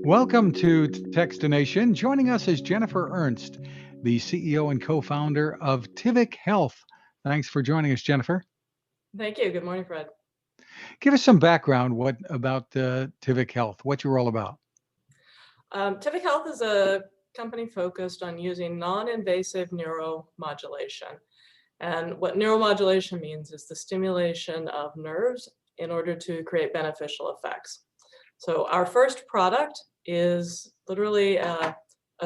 Welcome to Techstination. Joining us is Jennifer Ernst, the CEO and co-founder of Tivic Health. Thanks for joining us, Jennifer. Thank you. Good morning, Fred. Give us some background about Tivic Health, what you're all about. Tivic Health is a company focused on using non-invasive neuromodulation. And what neuromodulation means is the stimulation of nerves in order to create beneficial effects. So our first product is literally a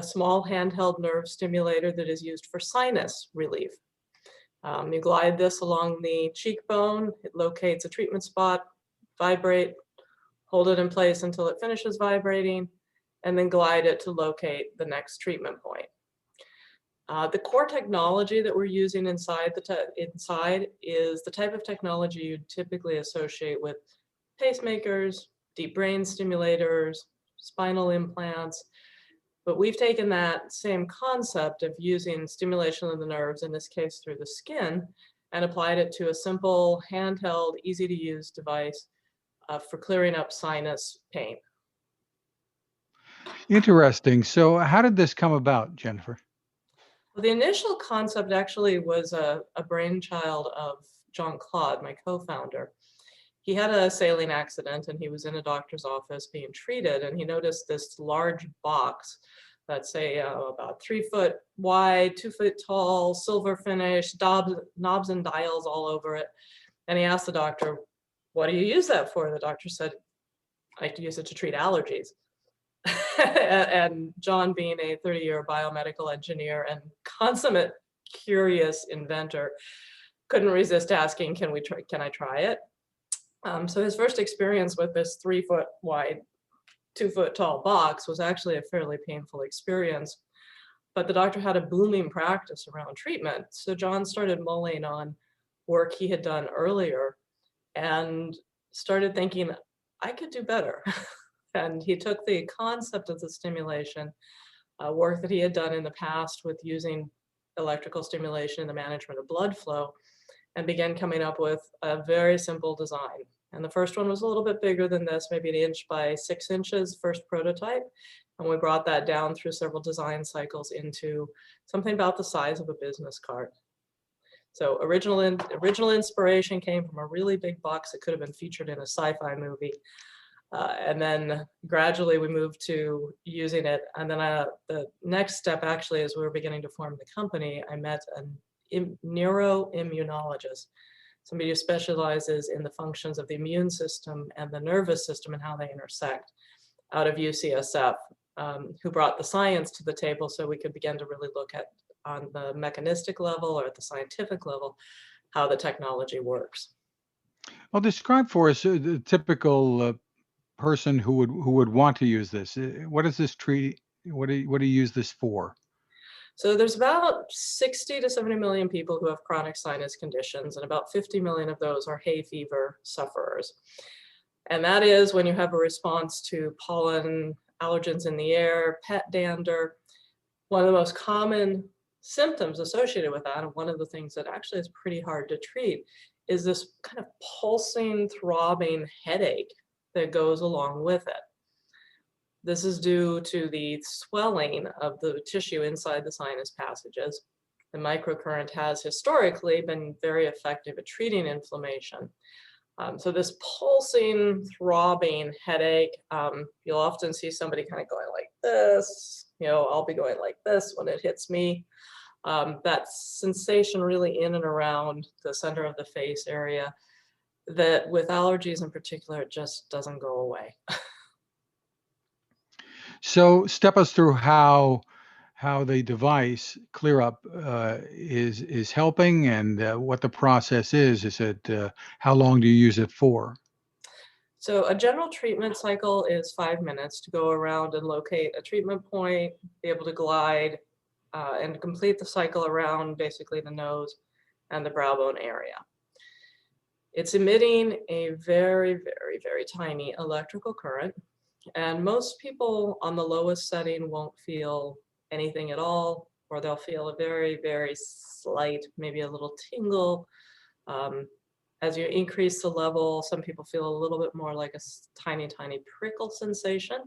small handheld nerve stimulator that is used for sinus relief. You glide this along the cheekbone, it locates a treatment spot, vibrate, hold it in place until it finishes vibrating, and then glide it to locate the next treatment point. The core technology that we're using inside is the type of technology you'd typically associate with pacemakers, deep brain stimulators, spinal implants. But we've taken that same concept of using stimulation of the nerves, in this case through the skin, and applied it to a simple, handheld, easy-to-use device for clearing up sinus pain. Interesting. So how did this come about, Jennifer? Well, the initial concept actually was a brainchild of John Claude, my co-founder. He had a sailing accident and he was in a doctor's office being treated, and he noticed this large box that's say about 3 foot wide, 2 foot tall, silver finish, knobs and dials all over it. And he asked the doctor, "What do you use that for?" The doctor said, "I use it to treat allergies." And John, being a 30-year biomedical engineer and consummate curious inventor, couldn't resist asking, can I try it? So his first experience with this 3 foot wide, 2 foot tall box was actually a fairly painful experience. But the doctor had a booming practice around treatment. So John started mulling on work he had done earlier and started thinking, I could do better. And he took the concept of the stimulation, work that he had done in the past with using electrical stimulation in the management of blood flow, and began coming up with a very simple design. And the first one was a little bit bigger than this, maybe 1 inch by 6 inches, first prototype. And we brought that down through several design cycles into something about the size of a business card. So original inspiration came from a really big box that could have been featured in a sci-fi movie. And then gradually we moved to using it. And then the next step actually, as we were beginning to form the company, I met a neuroimmunologist, somebody who specializes in the functions of the immune system and the nervous system and how they intersect, out of UCSF, who brought the science to the table so we could begin to really look at, on the mechanistic level or at the scientific level, how the technology works. Well, describe for us the typical person who would want to use this. What is this treat? What do you use this for? So there's about 60 to 70 million people who have chronic sinus conditions, and about 50 million of those are hay fever sufferers. And that is when you have a response to pollen, allergens in the air, pet dander. One of the most common symptoms associated with that, and one of the things that actually is pretty hard to treat, is this kind of pulsing, throbbing headache that goes along with it. This is due to the swelling of the tissue inside the sinus passages. The microcurrent has historically been very effective at treating inflammation. So this pulsing, throbbing headache, you'll often see somebody kind of going like this. I'll be going like this when it hits me. That sensation really in and around the center of the face area, that with allergies in particular, it just doesn't go away. So step us through how the device Clear Up is helping, and what the process is. Is it how long do you use it for? So a general treatment cycle is 5 minutes to go around and locate a treatment point, be able to glide, and complete the cycle around basically the nose and the brow bone area. It's emitting a very, very, very tiny electrical current, and most people on the lowest setting won't feel anything at all, or they'll feel a very, very slight, maybe a little tingle. As you increase the level, some people feel a little bit more like a tiny, tiny prickle sensation.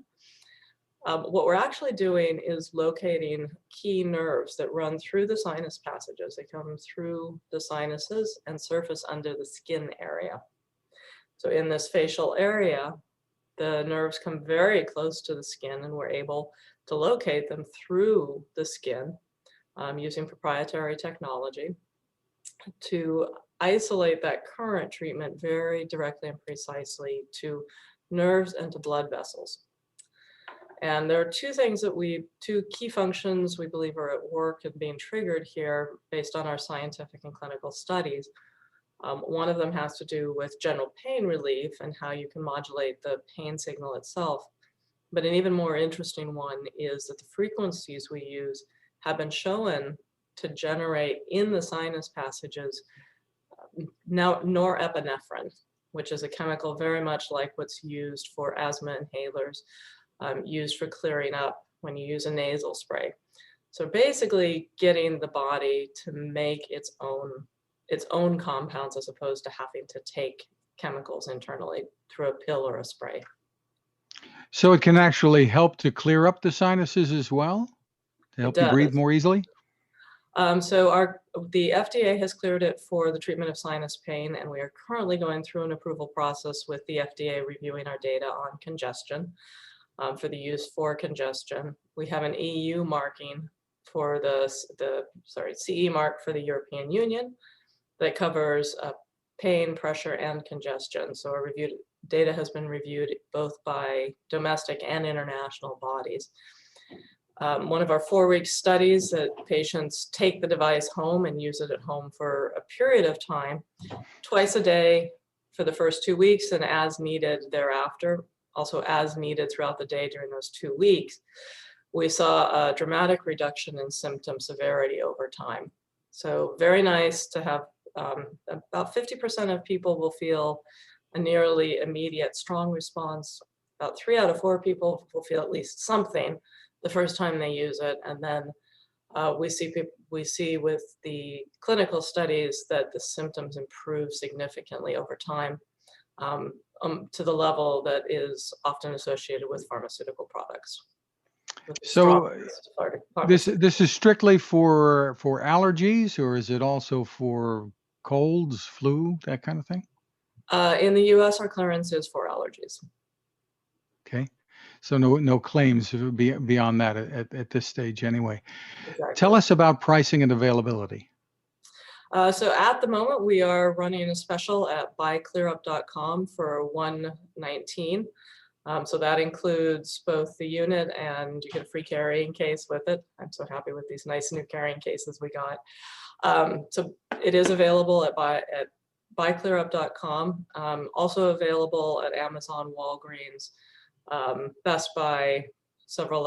What we're actually doing is locating key nerves that run through the sinus passages. They come through the sinuses and surface under the skin area. So in this facial area, the nerves come very close to the skin, and we're able to locate them through the skin using proprietary technology to isolate that current treatment very directly and precisely to nerves and to blood vessels. And there are two key functions we believe are at work and being triggered here based on our scientific and clinical studies. One of them has to do with general pain relief and how you can modulate the pain signal itself. But an even more interesting one is that the frequencies we use have been shown to generate in the sinus passages now norepinephrine, which is a chemical very much like what's used for asthma inhalers, used for clearing up when you use a nasal spray. So basically getting the body to make its own compounds as opposed to having to take chemicals internally through a pill or a spray. So it can actually help to clear up the sinuses as well, to help you breathe more easily? The FDA has cleared it for the treatment of sinus pain, and we are currently going through an approval process with the FDA reviewing our data on congestion for the use for congestion. We have an EU marking for CE mark for the European Union that covers pain, pressure, and congestion. So our data has been reviewed both by domestic and international bodies. One of our 4-week studies that patients take the device home and use it at home for a period of time, twice a day for the first 2 weeks and as needed thereafter, also as needed throughout the day during those 2 weeks. We saw a dramatic reduction in symptom severity over time. So very nice to have about 50% of people will feel a nearly immediate strong response. About 3 out of 4 people will feel at least something the first time they use it. And then we see with the clinical studies that the symptoms improve significantly over time to the level that is often associated with pharmaceutical products. So this is strictly for allergies, or is it also for colds, flu, that kind of thing? In the US, our clearance is for allergies. Okay. So no claims beyond that at this stage anyway. Exactly. Tell us about pricing and availability. So at the moment, we are running a special at buyclearup.com for $119. So that includes both the unit, and you get a free carrying case with it. I'm so happy with these nice new carrying cases we got. So it is available at buyclearup.com. Also available at Amazon, Walgreens, Best Buy, several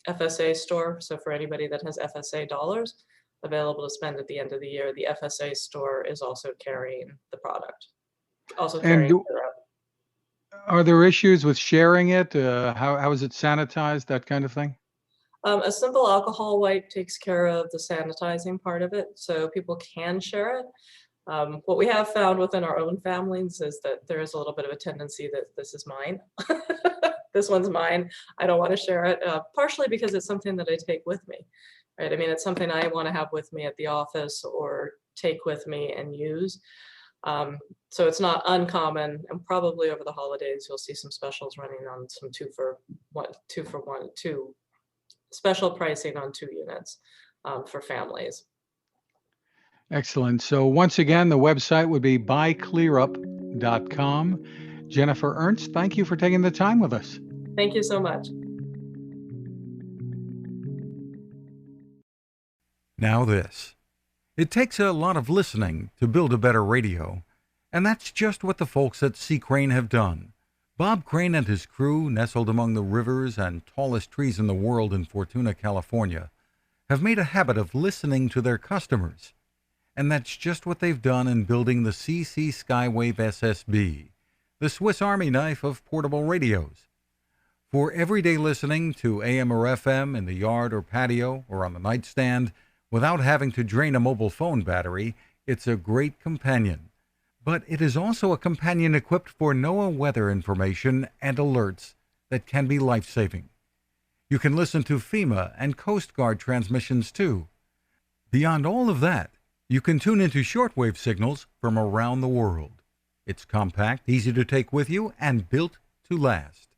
FSA store. So for anybody that has FSA dollars available to spend at the end of the year, the FSA store is also carrying the product. Also carrying Clear Up. Are there issues with sharing it? How is it sanitized, that kind of thing? A simple alcohol wipe takes care of the sanitizing part of it, so people can share it. What we have found within our own families is that there is a little bit of a tendency that this is mine. This one's mine. I don't want to share it, partially because it's something that I take with me, right? I mean, it's something I want to have with me at the office or take with me and use. So it's not uncommon, and probably over the holidays, you'll see some specials running on some two for one, special pricing on 2 units for families. Excellent. So once again, the website would be buyclearup.com. Jennifer Ernst, thank you for taking the time with us. Thank you so much. Now this. It takes a lot of listening to build a better radio, and that's just what the folks at C. Crane have done. Bob Crane and his crew, nestled among the rivers and tallest trees in the world in Fortuna, California, have made a habit of listening to their customers. And that's just what they've done in building the CC Skywave SSB, the Swiss Army knife of portable radios. For everyday listening to AM or FM in the yard or patio or on the nightstand, without having to drain a mobile phone battery, it's a great companion. But it is also a companion equipped for NOAA weather information and alerts that can be life-saving. You can listen to FEMA and Coast Guard transmissions too. Beyond all of that, you can tune into shortwave signals from around the world. It's compact, easy to take with you, and built to last.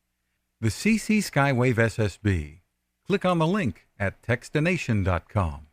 The CC Skywave SSB. Click on the link at Techstination.com.